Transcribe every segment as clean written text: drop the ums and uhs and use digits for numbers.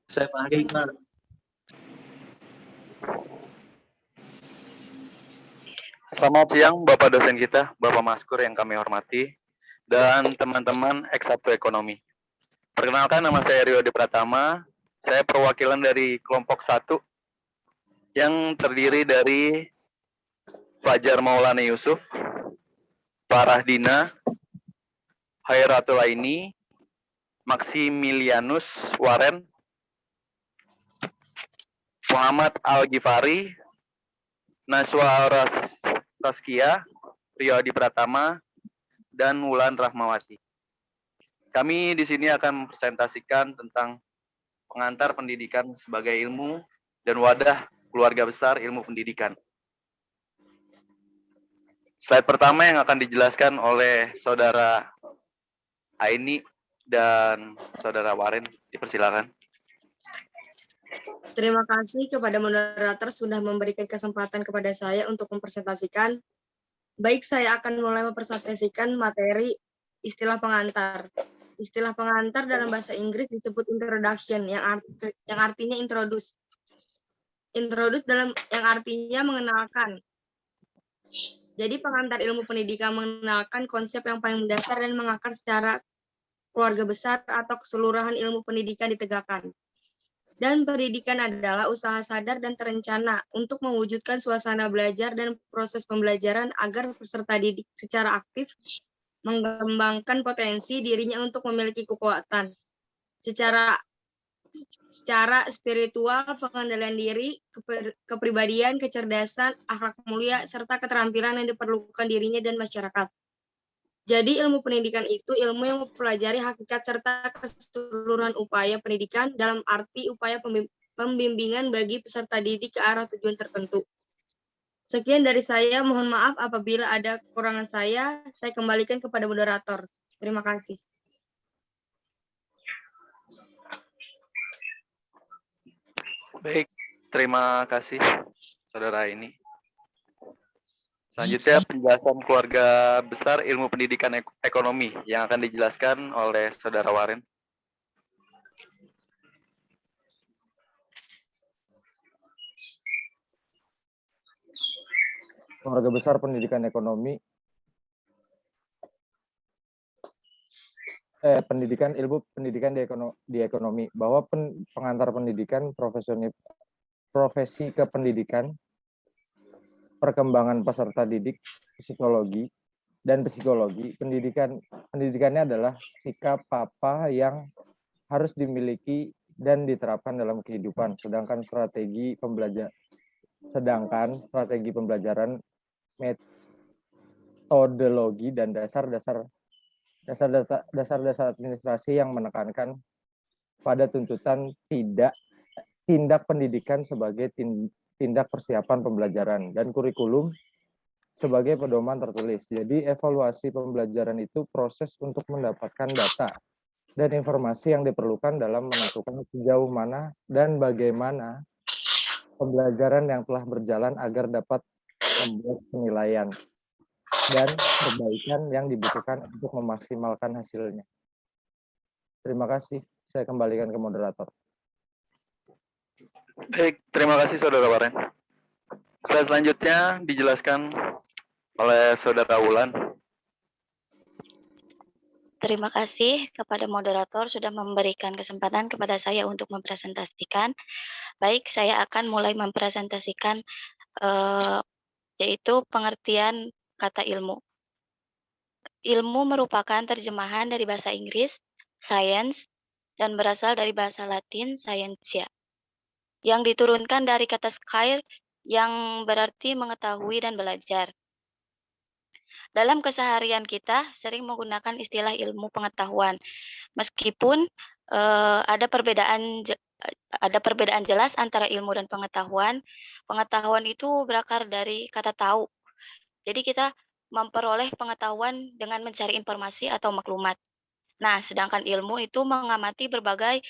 Saya Fahri, Pak. Selamat siang Bapak dosen kita, Bapak Maskur yang kami hormati, dan teman-teman X1 Ekonomi. Perkenalkan, nama saya Rio Di Pratama, saya perwakilan dari kelompok 1 yang terdiri dari Fajar Maulana Yusuf, Farah Dina, Hairatul Aini, Maximilianus Waren, Muhammad Al-Ghifari, Naswa Saskia, Rio Adi Pratama, dan Wulan Rahmawati. Kami di sini akan mempresentasikan tentang pengantar pendidikan sebagai ilmu dan wadah keluarga besar ilmu pendidikan. Slide pertama yang akan dijelaskan oleh Saudara Aini dan Saudara Waren, dipersilakan. Terima kasih kepada moderator sudah memberikan kesempatan kepada saya untuk mempresentasikan. Baik, saya akan mulai mempresentasikan materi istilah pengantar. Istilah pengantar dalam bahasa Inggris disebut introduction, yang artinya introduce. Introduce yang artinya mengenalkan. Jadi pengantar ilmu pendidikan mengenalkan konsep yang paling mendasar dan mengakar secara keluarga besar atau keseluruhan ilmu pendidikan ditegakkan. Dan pendidikan adalah usaha sadar dan terencana untuk mewujudkan suasana belajar dan proses pembelajaran agar peserta didik secara aktif mengembangkan potensi dirinya untuk memiliki kekuatan secara spiritual, pengendalian diri, kepribadian, kecerdasan, akhlak mulia, serta keterampilan yang diperlukan dirinya dan masyarakat. Jadi ilmu pendidikan itu ilmu yang mempelajari hakikat serta keseluruhan upaya pendidikan dalam arti upaya pembimbingan bagi peserta didik ke arah tujuan tertentu. Sekian dari saya, mohon maaf apabila ada kekurangan saya kembalikan kepada moderator. Terima kasih. Baik, terima kasih Saudara Aini. Selanjutnya penjelasan keluarga besar ilmu pendidikan ekonomi yang akan dijelaskan oleh Saudara Waren. Keluarga besar pendidikan ekonomi, ilmu pendidikan di ekonomi, bahwa pengantar pendidikan, profesi kependidikan, perkembangan peserta didik, psikologi, pendidikannya adalah sikap apa yang harus dimiliki dan diterapkan dalam kehidupan, sedangkan strategi pembelajaran, metodologi dan dasar-dasar administrasi yang menekankan pada tuntutan tindak pendidikan sebagai tindak persiapan pembelajaran dan kurikulum sebagai pedoman tertulis. Jadi evaluasi pembelajaran itu proses untuk mendapatkan data dan informasi yang diperlukan dalam menentukan sejauh mana dan bagaimana pembelajaran yang telah berjalan agar dapat membuat penilaian dan perbaikan yang dibutuhkan untuk memaksimalkan hasilnya. Terima kasih. Saya kembalikan ke moderator. Baik, terima kasih Saudara Waren. Slide selanjutnya dijelaskan oleh Saudara Wulan. Terima kasih kepada moderator sudah memberikan kesempatan kepada saya untuk mempresentasikan. Baik, saya akan mulai mempresentasikan yaitu pengertian kata ilmu. Ilmu merupakan terjemahan dari bahasa Inggris, science, dan berasal dari bahasa Latin, scientia, yang diturunkan dari kata scire yang berarti mengetahui dan belajar. Dalam keseharian kita sering menggunakan istilah ilmu pengetahuan, meskipun ada perbedaan jelas antara ilmu dan pengetahuan. Pengetahuan itu berakar dari kata tahu. Jadi kita memperoleh pengetahuan dengan mencari informasi atau maklumat. Nah, sedangkan ilmu itu mengamati berbagai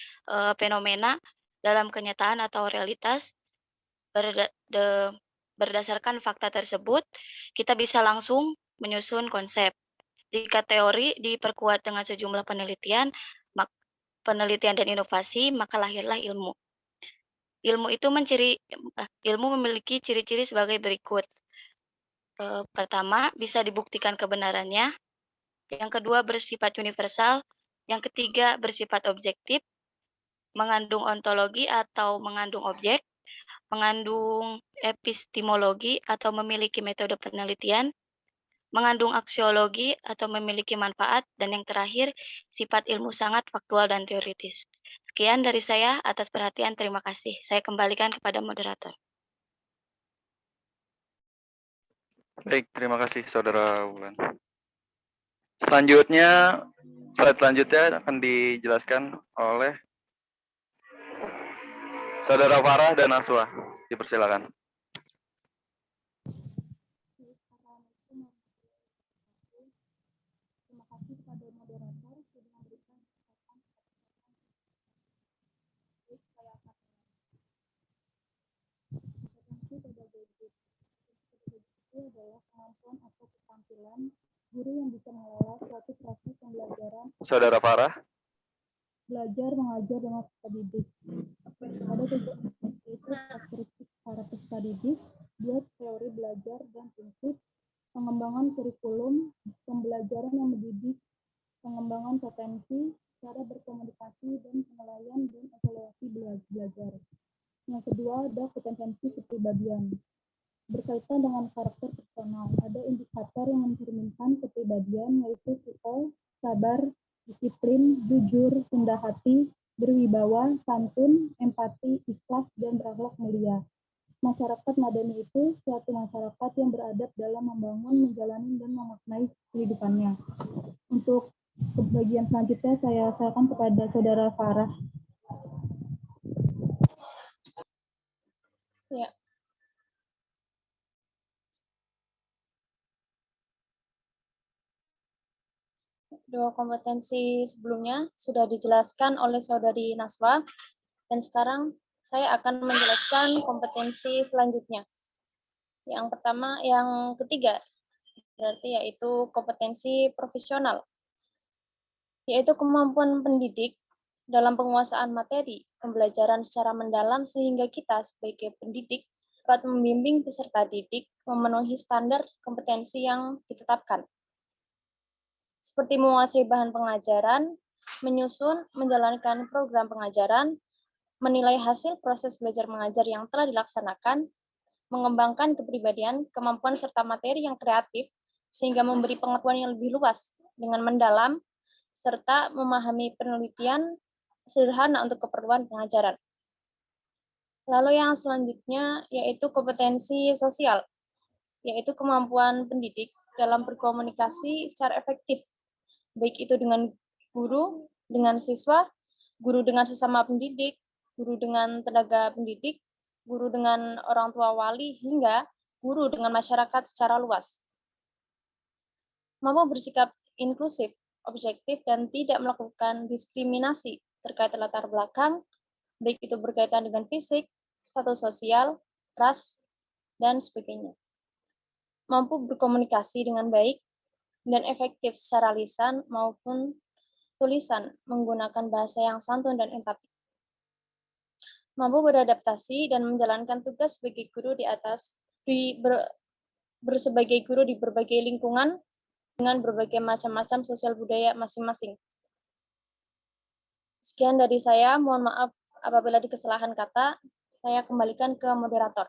fenomena dalam kenyataan atau realitas. Berdasarkan fakta tersebut, kita bisa langsung menyusun konsep. Jika teori diperkuat dengan sejumlah penelitian, penelitian dan inovasi, maka lahirlah ilmu. Ilmu memiliki ciri-ciri sebagai berikut. Pertama, bisa dibuktikan kebenarannya. Yang kedua, bersifat universal. Yang ketiga, bersifat objektif, mengandung ontologi atau mengandung objek, mengandung epistemologi atau memiliki metode penelitian, mengandung aksiologi atau memiliki manfaat, dan yang terakhir, sifat ilmu sangat faktual dan teoritis. Sekian dari saya, atas perhatian terima kasih. Saya kembalikan kepada moderator. Baik, terima kasih Saudara Wulan. Selanjutnya, slide selanjutnya akan dijelaskan oleh Saudara Farah dan Aswa. Dipersilakan. Terima kasih kepada moderator sudah memberikan kesempatan saya akan kompetensi pedagogi. Itu adalah kemampuan atau keterampilan guru yang bisa mengelola suatu proses pembelajaran, Saudara Farah. belajar, mengajar, dan peserta didik. Pada tujuan yaitu karakteristik para peserta didik, buat teori belajar dan prinsip, pengembangan kurikulum, pembelajaran yang mendidik, pengembangan potensi, cara berkomunikasi, dan penilaian dan evaluasi belajar. Yang kedua ada kompetensi kepribadian. Berkaitan dengan karakter personal, ada indikator yang mencerminkan kepribadian yaitu tipe, sabar, disiplin, jujur, rendah hati, berwibawa, santun, empati, ikhlas, dan berakhlak mulia. Masyarakat madani itu suatu masyarakat yang beradab dalam membangun, menjalani, dan memaknai kehidupannya. Untuk bagian selanjutnya saya serahkan kepada Saudara Farah. Ya. Dua kompetensi sebelumnya sudah dijelaskan oleh Saudari Naswa, dan sekarang saya akan menjelaskan kompetensi selanjutnya. Yang pertama, yang ketiga, berarti yaitu kompetensi profesional, yaitu kemampuan pendidik dalam penguasaan materi pembelajaran secara mendalam sehingga kita sebagai pendidik dapat membimbing peserta didik memenuhi standar kompetensi yang ditetapkan. Seperti menguasai bahan pengajaran, menyusun, menjalankan program pengajaran, menilai hasil proses belajar mengajar yang telah dilaksanakan, mengembangkan kepribadian, kemampuan serta materi yang kreatif, sehingga memberi pengetahuan yang lebih luas dengan mendalam, serta memahami penelitian sederhana untuk keperluan pengajaran. Lalu yang selanjutnya yaitu kompetensi sosial, yaitu kemampuan pendidik dalam berkomunikasi secara efektif, baik itu dengan guru, dengan siswa, guru dengan sesama pendidik, guru dengan tenaga pendidik, guru dengan orang tua wali, hingga guru dengan masyarakat secara luas. Mampu bersikap inklusif, objektif, dan tidak melakukan diskriminasi terkait latar belakang, baik itu berkaitan dengan fisik, status sosial, ras, dan sebagainya. Mampu berkomunikasi dengan baik dan efektif secara lisan maupun tulisan menggunakan bahasa yang santun dan empati. Mampu beradaptasi dan menjalankan tugas sebagai guru sebagai guru di berbagai lingkungan dengan berbagai macam-macam sosial budaya masing-masing. Sekian dari saya, mohon maaf apabila ada kesalahan kata, saya kembalikan ke moderator.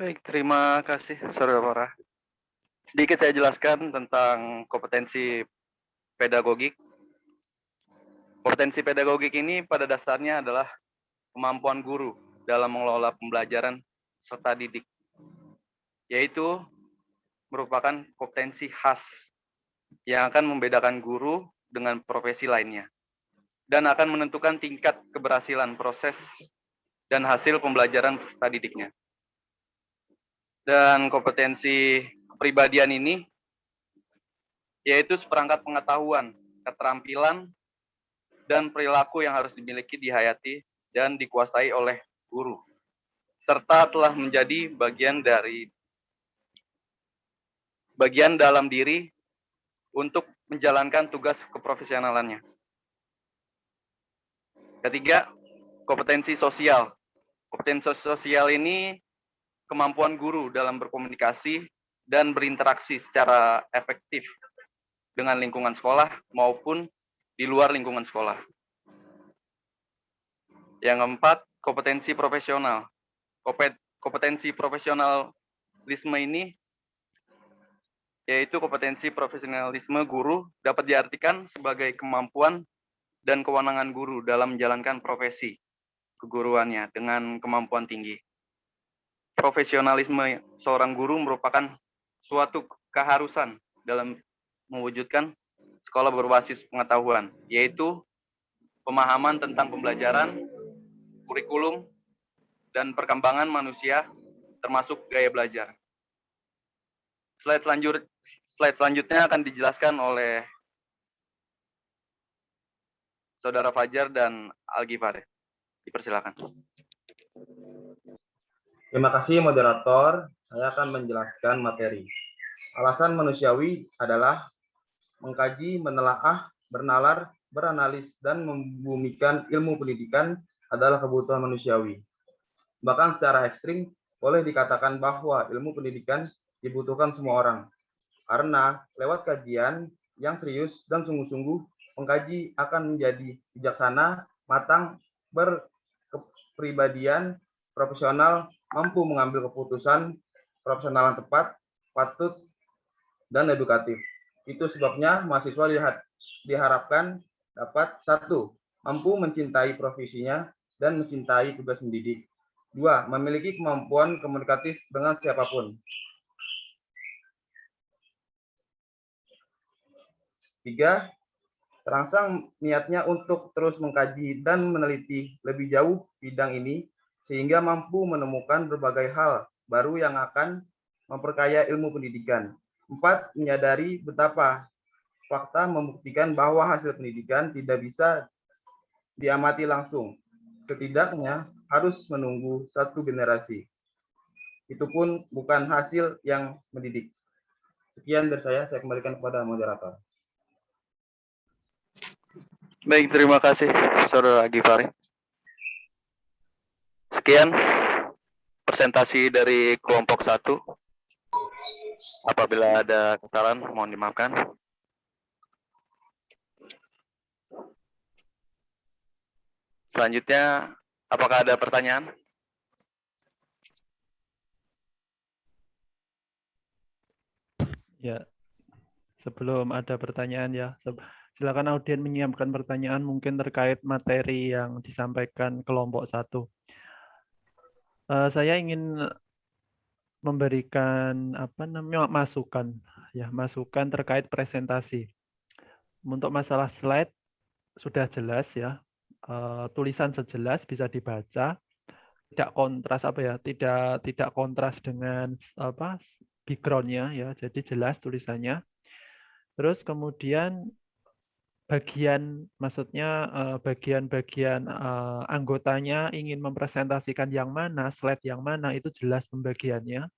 Baik, terima kasih Saudara Farah. Sedikit saya jelaskan tentang kompetensi pedagogik. Kompetensi pedagogik ini pada dasarnya adalah kemampuan guru dalam mengelola pembelajaran serta didik, yaitu merupakan kompetensi khas yang akan membedakan guru dengan profesi lainnya dan akan menentukan tingkat keberhasilan proses dan hasil pembelajaran peserta didiknya. Dan kompetensi kepribadian ini yaitu seperangkat pengetahuan, keterampilan, dan perilaku yang harus dimiliki, dihayati, dan dikuasai oleh guru, serta telah menjadi bagian dalam diri untuk menjalankan tugas keprofesionalannya. Ketiga, kompetensi sosial. Kompetensi sosial ini kemampuan guru dalam berkomunikasi dan berinteraksi secara efektif dengan lingkungan sekolah maupun di luar lingkungan sekolah. Yang keempat, kompetensi profesional. Kompetensi profesionalisme ini yaitu kompetensi profesionalisme guru dapat diartikan sebagai kemampuan dan kewenangan guru dalam menjalankan profesi keguruannya dengan kemampuan tinggi. Profesionalisme seorang guru merupakan suatu keharusan dalam mewujudkan sekolah berbasis pengetahuan, yaitu pemahaman tentang pembelajaran, kurikulum, dan perkembangan manusia, termasuk gaya belajar. Slide selanjutnya akan dijelaskan oleh Saudara Fajar dan Al-Ghifari. Dipersilakan. Terima kasih moderator. Saya akan menjelaskan materi. Alasan manusiawi adalah mengkaji, menelaah, bernalar, beranalis, dan membumikan ilmu pendidikan adalah kebutuhan manusiawi. Bahkan secara ekstrim, boleh dikatakan bahwa ilmu pendidikan dibutuhkan semua orang. Karena lewat kajian yang serius dan sungguh-sungguh, pengkaji akan menjadi bijaksana, matang, berkepribadian, profesional, mampu mengambil keputusan profesional yang tepat, patut, dan edukatif. Itu sebabnya mahasiswa diharapkan dapat 1. Mampu mencintai profesinya dan mencintai tugas mendidik. 2. Memiliki kemampuan komunikatif dengan siapapun. 3. Terangsang niatnya untuk terus mengkaji dan meneliti lebih jauh bidang ini, sehingga mampu menemukan berbagai hal baru yang akan memperkaya ilmu pendidikan. 4. Menyadari betapa fakta membuktikan bahwa hasil pendidikan tidak bisa diamati langsung. Setidaknya harus menunggu 1 generasi. Itu pun bukan hasil yang mendidik. Sekian dari saya kembalikan kepada moderator. Baik, terima kasih Saudara Ghifari. Sekian presentasi dari kelompok 1. Apabila ada kesalahan, mohon dimaafkan. Selanjutnya, apakah ada pertanyaan? Ya, sebelum ada pertanyaan ya, silakan audien menyiapkan pertanyaan mungkin terkait materi yang disampaikan kelompok 1. Saya ingin memberikan masukan terkait presentasi. Untuk masalah slide sudah jelas ya, tulisan sejelas bisa dibaca, tidak kontras tidak kontras dengan background-nya ya, jadi jelas tulisannya. Terus kemudian bagian anggotanya ingin mempresentasikan yang mana, slide yang mana, itu jelas pembagiannya.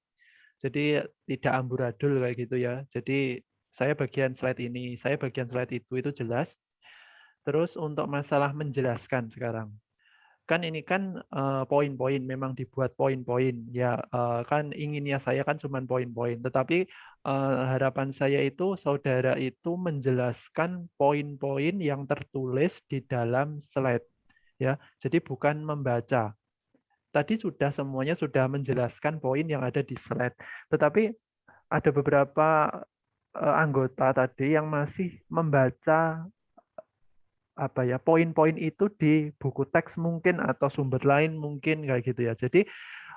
Jadi tidak amburadul kayak gitu ya. Jadi saya bagian slide ini, saya bagian slide itu jelas. Terus untuk masalah menjelaskan sekarang. Kan ini kan poin-poin, memang dibuat poin-poin ya, kan inginnya saya kan cuma poin-poin, tetapi harapan saya itu saudara itu menjelaskan poin-poin yang tertulis di dalam slide ya, jadi bukan membaca. Tadi semuanya sudah menjelaskan poin yang ada di slide, tetapi ada beberapa anggota tadi yang masih membaca poin-poin itu di buku teks mungkin atau sumber lain mungkin kayak gitu ya. Jadi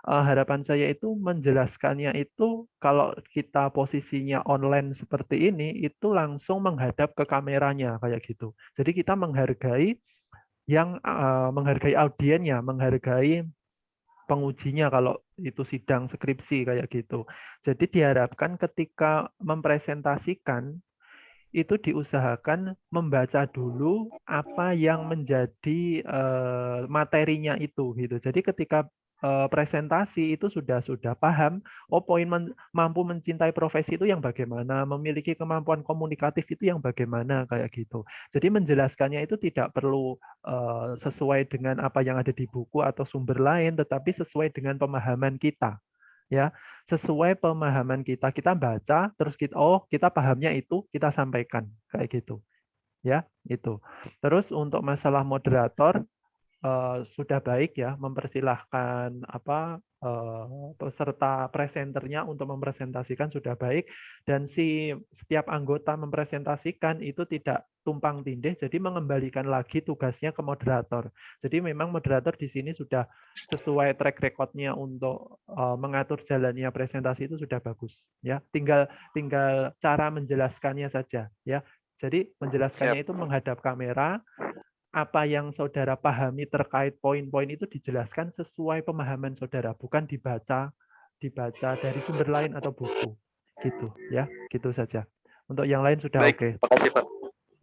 harapan saya itu menjelaskannya itu kalau kita posisinya online seperti ini itu langsung menghadap ke kameranya kayak gitu. Jadi kita menghargai audiennya, menghargai pengujinya kalau itu sidang skripsi kayak gitu. Jadi diharapkan ketika mempresentasikan itu diusahakan membaca dulu apa yang menjadi materinya itu gitu. Jadi ketika presentasi itu sudah paham, oh poin mampu mencintai profesi itu yang bagaimana, memiliki kemampuan komunikatif itu yang bagaimana, kayak gitu. Jadi menjelaskannya itu tidak perlu sesuai dengan apa yang ada di buku atau sumber lain, tetapi sesuai dengan pemahaman kita. Ya, sesuai pemahaman kita baca, terus kita pahamnya itu, kita sampaikan, kayak gitu. Ya, itu. Terus untuk masalah moderator, sudah baik ya, mempersilahkan peserta presenternya untuk mempresentasikan sudah baik, dan setiap anggota mempresentasikan itu tidak tumpang tindih, jadi mengembalikan lagi tugasnya ke moderator. Jadi memang moderator di sini sudah sesuai track record-nya untuk mengatur jalannya presentasi itu sudah bagus ya. Tinggal cara menjelaskannya saja ya. Jadi menjelaskannya itu menghadap kamera, apa yang saudara pahami terkait poin-poin itu dijelaskan sesuai pemahaman saudara, bukan dibaca dari sumber lain atau buku. Gitu ya, gitu saja. Untuk yang lain sudah Baik, oke. terima kasih Pak.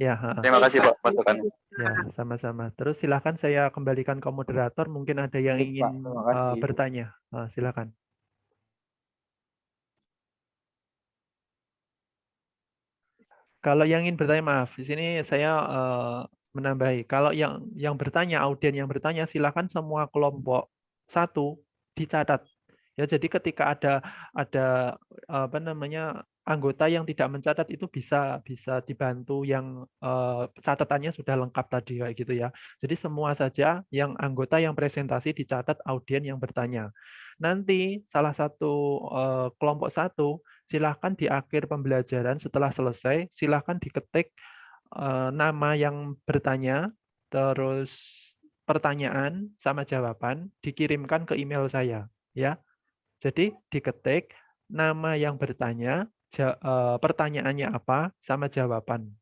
Ya, Terima kasih Pak masukannya. ya, sama-sama. Terus silakan saya kembalikan ke moderator, mungkin ada yang Baik, Pak. ingin Terima kasih. bertanya. Silakan. Kalau yang ingin bertanya, maaf, di sini saya menambahi. Kalau yang bertanya, audien yang bertanya, silakan semua kelompok 1 dicatat. Ya, jadi ketika ada anggota yang tidak mencatat itu bisa dibantu yang catatannya sudah lengkap tadi, kayak gitu ya. Jadi semua saja yang anggota yang presentasi dicatat audien yang bertanya. Nanti salah satu kelompok 1 silahkan di akhir pembelajaran setelah selesai, silahkan diketik nama yang bertanya, terus pertanyaan sama jawaban, dikirimkan ke email saya. Ya, jadi diketik nama yang bertanya, pertanyaannya apa, sama jawaban.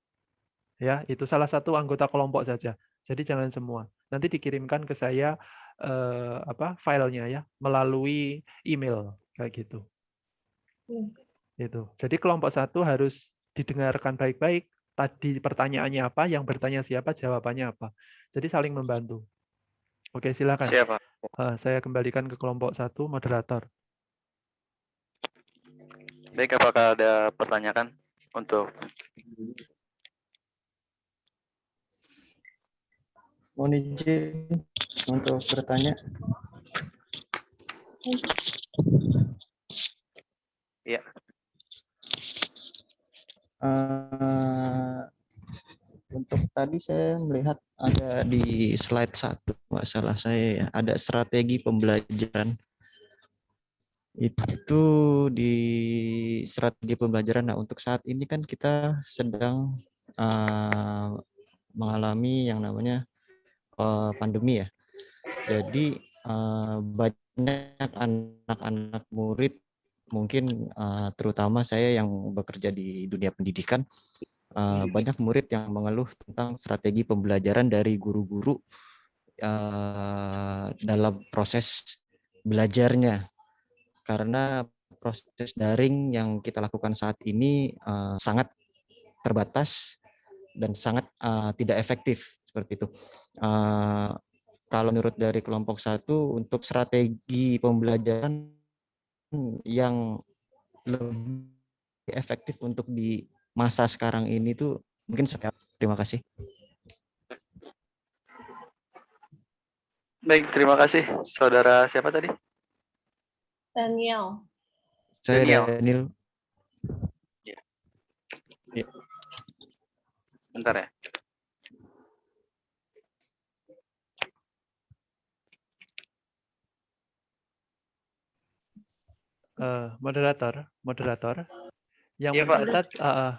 Ya, itu salah satu anggota kelompok saja. Jadi jangan semua. Nanti dikirimkan ke saya filenya ya melalui email kayak gitu. Itu. Jadi kelompok 1 harus didengarkan baik-baik. Tadi pertanyaannya apa, yang bertanya siapa, jawabannya apa. Jadi saling membantu. Oke, silakan. Siap, Pak. Saya kembalikan ke kelompok 1, moderator. Baik, apakah ada pertanyaan untuk Mohon izin untuk bertanya. Ya. Untuk tadi saya melihat ada di slide 1, masalah saya ada strategi pembelajaran. Itu di strategi pembelajaran. Nah, untuk saat ini kan kita sedang mengalami yang namanya pandemi ya. Jadi banyak anak-anak murid, mungkin terutama saya yang bekerja di dunia pendidikan, banyak murid yang mengeluh tentang strategi pembelajaran dari guru-guru dalam proses belajarnya. Karena proses daring yang kita lakukan saat ini sangat terbatas dan sangat tidak efektif, seperti itu. Kalau menurut dari kelompok 1, untuk strategi pembelajaran yang lebih efektif untuk di masa sekarang ini tuh mungkin saya. Terima kasih. Baik, terima kasih. Saudara siapa tadi? Daniel. Saya Daniel. Ya. Ya. Bentar ya. Moderator, yang Iya, Pak.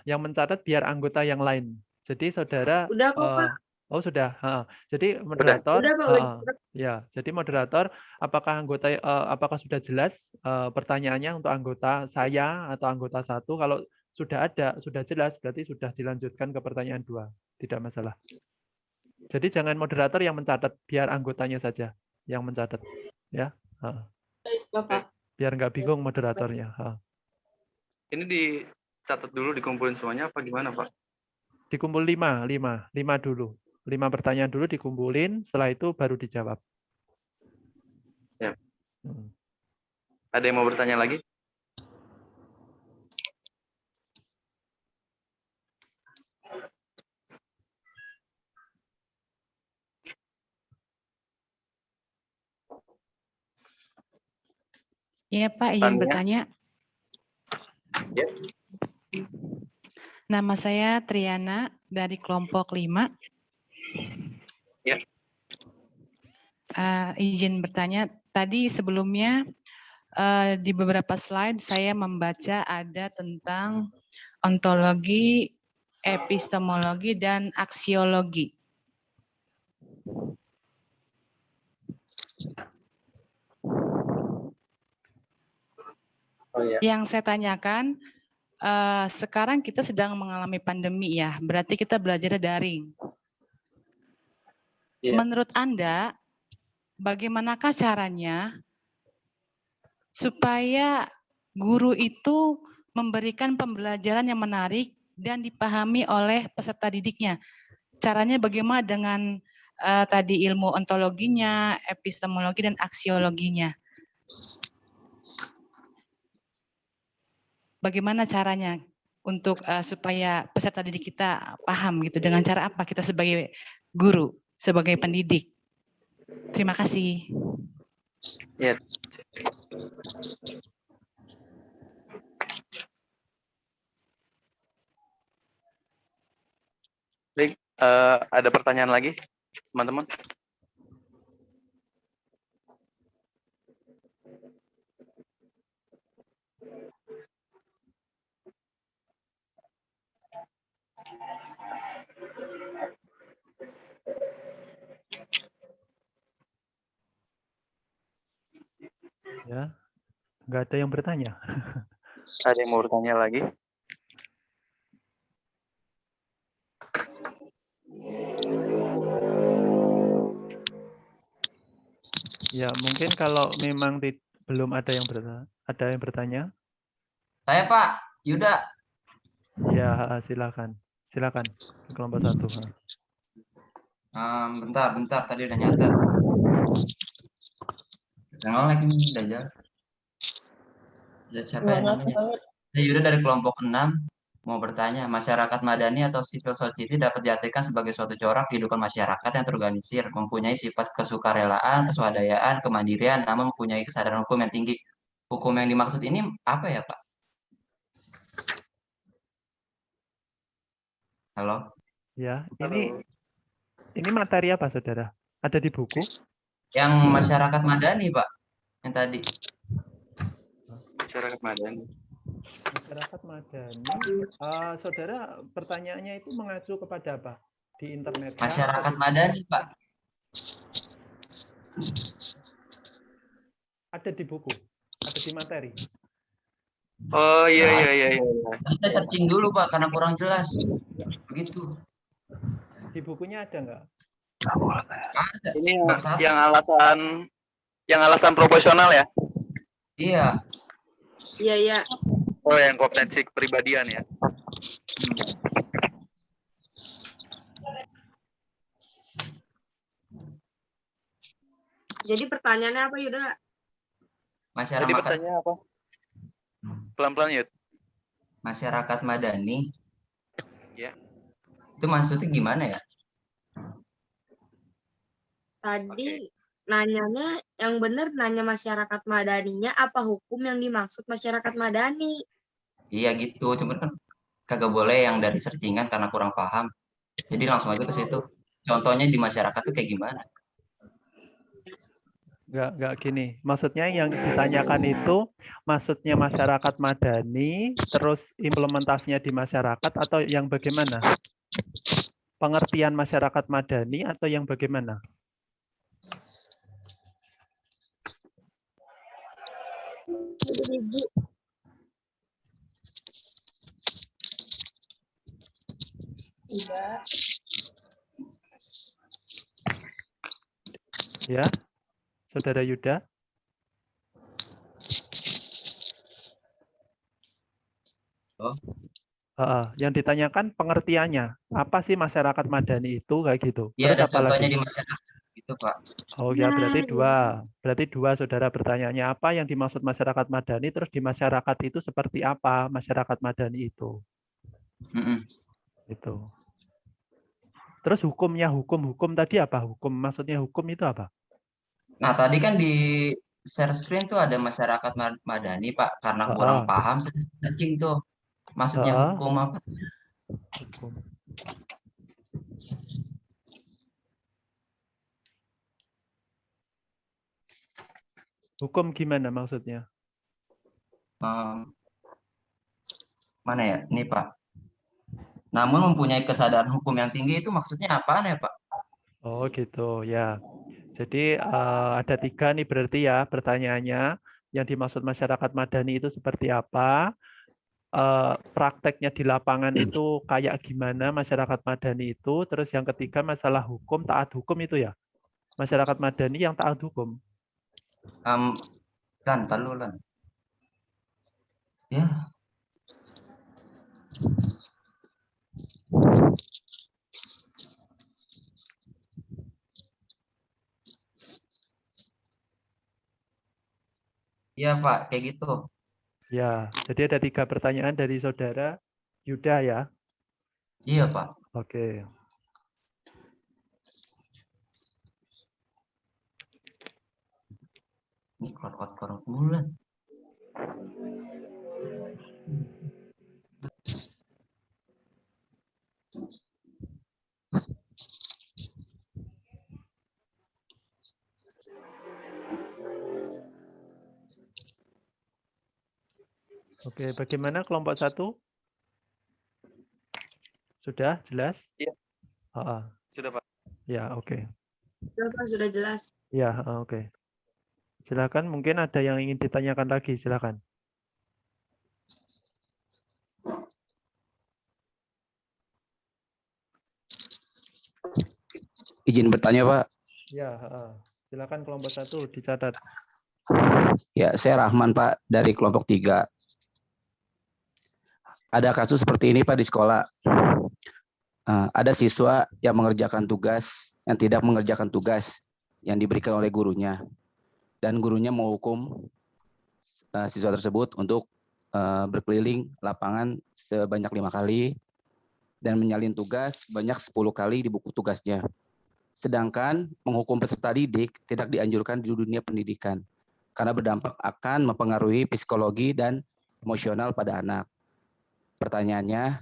mencatat biar anggota yang lain. Jadi saudara Udah kok, Pak. sudah. Jadi moderator, Udah, Pak. ya. Jadi moderator, apakah sudah jelas pertanyaannya untuk anggota saya atau anggota 1? Kalau sudah jelas, berarti sudah dilanjutkan ke pertanyaan 2. Tidak masalah. Jadi jangan moderator yang mencatat, biar anggotanya saja yang mencatat, ya. Baik, Bapak. Biar nggak bingung moderatornya. Ini dicatat dulu, dikumpulin semuanya apa gimana, Pak? Dikumpul 5 dulu. 5 pertanyaan dulu dikumpulin, setelah itu baru dijawab. Ya. Ada yang mau bertanya lagi? Iya Pak, izin Tania? bertanya. Ya. Nama saya Triana dari kelompok 5. Ya. Izin bertanya, tadi sebelumnya di beberapa slide saya membaca ada tentang ontologi, epistemologi, dan aksiologi. Oh, ya. Yang saya tanyakan, sekarang kita sedang mengalami pandemi ya, berarti kita belajar daring. Ya. Menurut Anda, bagaimanakah caranya supaya guru itu memberikan pembelajaran yang menarik dan dipahami oleh peserta didiknya? Caranya bagaimana dengan tadi ilmu ontologinya, epistemologi, dan aksiologinya? Bagaimana caranya untuk supaya peserta didik kita paham gitu? Dengan cara apa kita sebagai guru, sebagai pendidik? Terima kasih. Ya. Baik, ada pertanyaan lagi, teman-teman? Ya, nggak ada yang bertanya. Ada yang mau bertanya lagi? Ya, mungkin kalau memang belum ada yang bertanya. Saya Pak, Yuda. Ya, silakan. Silakan, kelompok 1. Bentar, tadi udah nyatet. Jangan lagi nih, udah jalan. Siapa yang namanya? Saya Yuda dari kelompok 6. Mau bertanya, masyarakat madani atau civil society dapat diartikan sebagai suatu corak kehidupan masyarakat yang terorganisir, mempunyai sifat kesukarelaan, keswadayaan, kemandirian, namun mempunyai kesadaran hukum yang tinggi. Hukum yang dimaksud ini apa ya, Pak? Halo? Ya, ini materi apa, Saudara? Ada di buku? Yang masyarakat madani, Pak. Yang tadi. Masyarakat madani. Masyarakat madani, Saudara pertanyaannya itu mengacu kepada apa? Di internet? Masyarakat madani, Pak. Ada di buku, ada di materi. Oh iya. Saya searching dulu Pak, karena kurang jelas. Begitu. Di bukunya ada nggak? Ada. Ini yang alasan proporsional ya? Iya. Iya. Oh, yang kompetensi kepribadian ya? Jadi pertanyaannya apa, Yuda? Jadi pertanyaannya apa? Pelan-pelan, Yud. Masyarakat madani. Ya. Itu maksudnya gimana ya? Tadi nanyanya yang benar, nanya masyarakat madaninya apa hukum yang dimaksud masyarakat madani? Iya gitu, cuma kan kagak boleh yang dari searchingan karena kurang paham. Jadi langsung aja ke situ. Contohnya di masyarakat tuh kayak gimana? Enggak gini. Maksudnya yang ditanyakan itu maksudnya masyarakat madani, terus implementasinya di masyarakat atau yang bagaimana? Pengertian masyarakat madani atau yang bagaimana? Iya. Ya, Saudara Yuda. Oh. Yang ditanyakan pengertiannya, apa sih masyarakat madani itu kayak gitu? Iya, Terus ada apa contohnya lagi? di masyarakat. Itu, Pak. Oh ya, berarti dua. Berarti dua, saudara. Pertanyaannya apa yang dimaksud masyarakat madani, terus di masyarakat itu seperti apa masyarakat madani itu? Itu. Terus hukum tadi apa? Hukum, maksudnya hukum itu apa? Nah, tadi kan di share screen tuh ada masyarakat madani, Pak. Karena kurang paham, saya searching tuh. Maksudnya hukum apa? Hukum. Hukum gimana maksudnya? Mana ya? Ini, Pak. Namun mempunyai kesadaran hukum yang tinggi itu maksudnya apaan ya, Pak? Oh gitu ya. Jadi ada 3 nih berarti ya pertanyaannya. Yang dimaksud masyarakat madani itu seperti apa? Prakteknya di lapangan itu kayak gimana masyarakat madani itu? Terus yang ketiga masalah hukum, taat hukum itu ya? Masyarakat madani yang taat hukum. Lan. Ya. Iya, Pak, kayak gitu. Ya, jadi ada 3 pertanyaan dari saudara Yuda ya? Iya, Pak. Oke. Ini kotor bulan. Oke, bagaimana kelompok 1? Sudah jelas? Iya. Sudah, Pak. Ya, oke. Sudah jelas. Ya, oke. Silakan, mungkin ada yang ingin ditanyakan lagi, silakan. Izin bertanya, Pak. Ya, silakan kelompok 1 dicatat. Ya, saya Rahman, Pak, dari kelompok 3. Ada kasus seperti ini, Pak, di sekolah. Ada siswa yang mengerjakan tugas, yang tidak mengerjakan tugas yang diberikan oleh gurunya. Dan gurunya menghukum siswa tersebut untuk berkeliling lapangan sebanyak 5 kali dan menyalin tugas banyak 10 kali di buku tugasnya. Sedangkan menghukum peserta didik tidak dianjurkan di dunia pendidikan karena berdampak akan mempengaruhi psikologi dan emosional pada anak. Pertanyaannya,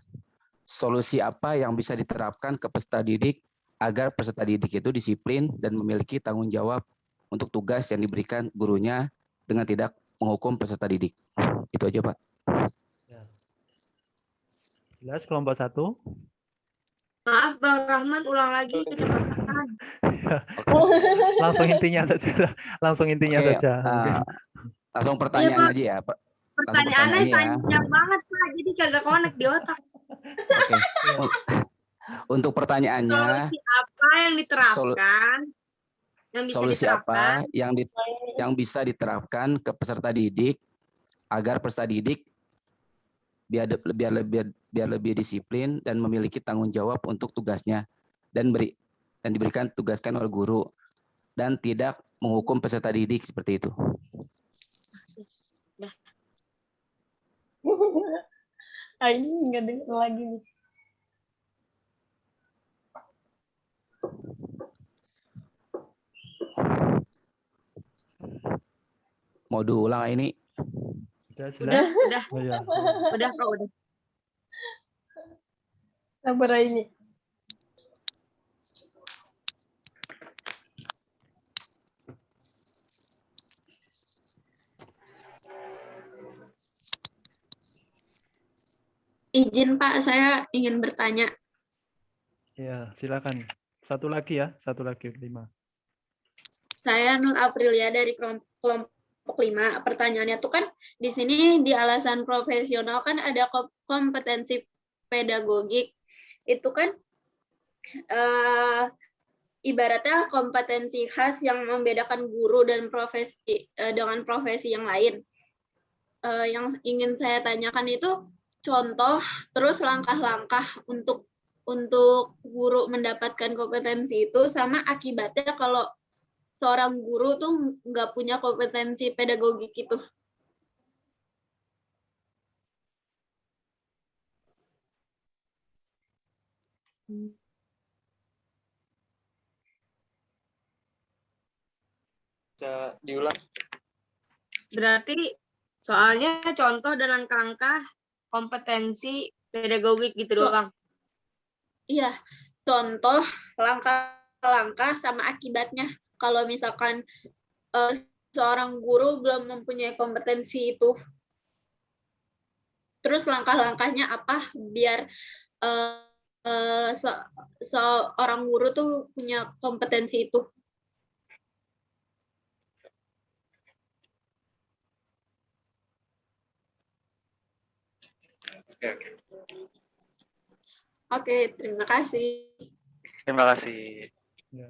solusi apa yang bisa diterapkan ke peserta didik agar peserta didik itu disiplin dan memiliki tanggung jawab untuk tugas yang diberikan gurunya dengan tidak menghukum peserta didik? Itu aja, Pak. Jelas kelompok 1? Maaf, Bang Rahman, ulang lagi kecepatan. Langsung intinya saja. Langsung intinya Oke, saja. Langsung pertanyaan aja ya, Pak. Pertanyaannya panjang banget, Pak. Jadi kagak connect di otak. Oke. Untuk pertanyaannya, solusi apa yang diterapkan? Solusi apa yang bisa diterapkan ke peserta didik agar peserta didik biar lebih disiplin dan memiliki tanggung jawab untuk tugasnya dan diberikan tugaskan oleh guru dan tidak menghukum peserta didik seperti itu. Ini nggak dengar lagi nih. Mau diulang ini? Udah. Oh, ya. Udah, Kak, udah. Sabar ini. Izin Pak, saya ingin bertanya. Ya, silakan. Satu lagi ya, 5. Saya Nur Aprilia dari kelompok 5. Pertanyaannya tuh kan di sini di alasan profesional kan ada kompetensi pedagogik. Itu kan ibaratnya kompetensi khas yang membedakan guru dan profesi dengan profesi yang lain. Yang ingin saya tanyakan itu contoh terus langkah-langkah untuk untuk guru mendapatkan kompetensi itu, sama akibatnya kalau seorang guru tuh nggak punya kompetensi pedagogik itu. Bisa diulang. Berarti soalnya contoh dan langkah-langkah kompetensi pedagogik gitu doang. Iya, contoh, langkah-langkah, sama akibatnya. Kalau misalkan seorang guru belum mempunyai kompetensi itu, terus langkah-langkahnya apa biar seorang guru tuh punya kompetensi itu. Oke, terima kasih. Terima kasih. Ya.